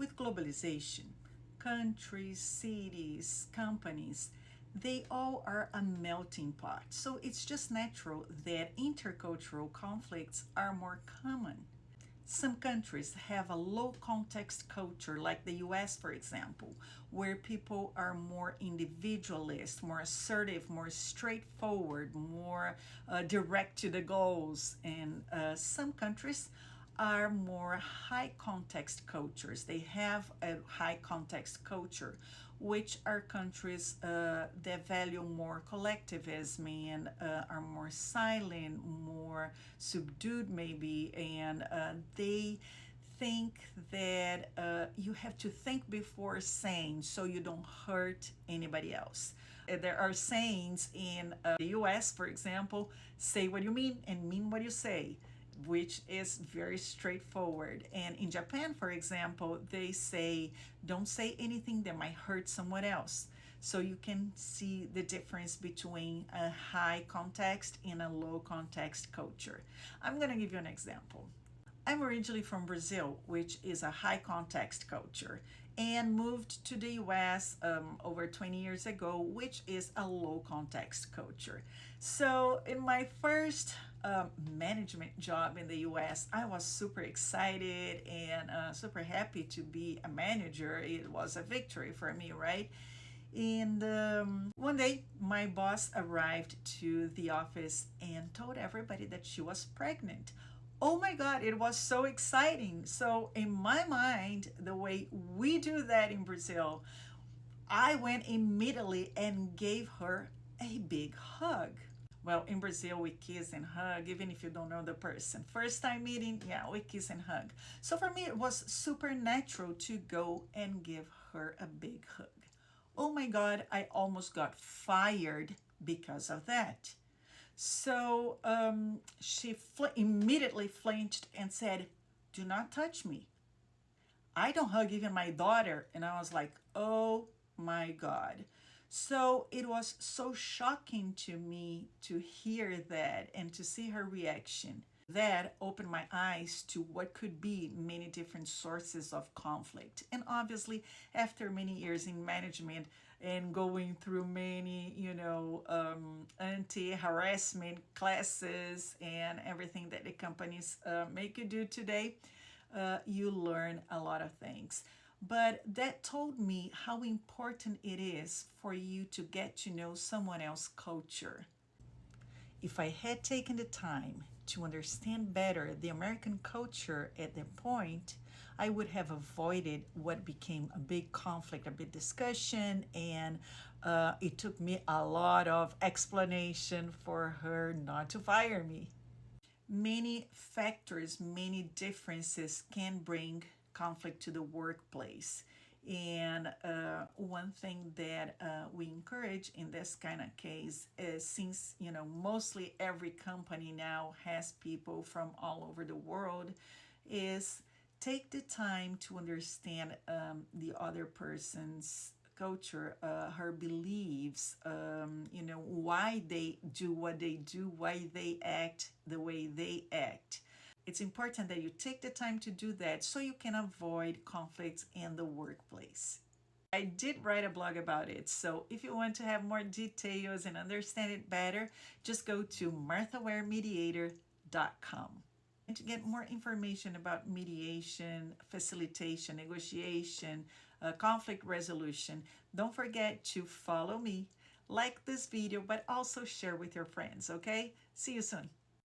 With globalization, countries, cities, companies, they all are a melting pot. So it's just natural that intercultural conflicts are more common. Some countries have a low context culture, like the US, for example, where people are more individualist, more assertive, more straightforward, more direct to the goals. And some countries are more high context cultures. They have a high context culture, which are countries that value more collectivism and are more silent, more subdued, maybe, and they think that you have to think before saying so you don't hurt anybody else. There are sayings in the US, for example, say what you mean and mean what you say, which is very straightforward. And in Japan, for example, they say, don't say anything that might hurt someone else. So you can see the difference between a high context and a low context culture. I'm going to give you an example. I'm originally from Brazil, which is a high context culture, and moved to the US over 20 years ago, which is a low context culture. So in my first management job in the US, I was super excited and super happy to be a manager. It was a victory for me, right? And one day, my boss arrived to the office and told everybody that she was pregnant. Oh my God, it was so exciting. So in my mind, the way we do that in Brazil, I went immediately and gave her a big hug. Well, in Brazil, we kiss and hug, even if you don't know the person. First time meeting, yeah, we kiss and hug. So for me, it was super natural to go and give her a big hug. Oh my God, I almost got fired because of that. So she immediately flinched and said, "Do not touch me. I don't hug even my daughter." And I was like, oh my God. So it was so shocking to me to hear that and to see her reaction. That opened my eyes to what could be many different sources of conflict. And obviously, after many years in management and going through many, anti-harassment classes and everything that the companies make you do today, you learn a lot of things. But that told me how important it is for you to get to know someone else's culture. If I had taken the time to understand better the American culture at that point, I would have avoided what became a big conflict, a big discussion, and it took me a lot of explanation for her not to fire me. Many factors, many differences can bring conflict to the workplace. And one thing that we encourage in this kind of case is, since mostly every company now has people from all over the world, is take the time to understand the other person's culture, her beliefs, why they do what they do, why they act the way they act. It's important that you take the time to do that so you can avoid conflicts in the workplace. I did write a blog about it, so if you want to have more details and understand it better, just go to marthawaremediator.com. And to get more information about mediation, facilitation, negotiation, conflict resolution, don't forget to follow me, like this video, but also share with your friends, okay? See you soon.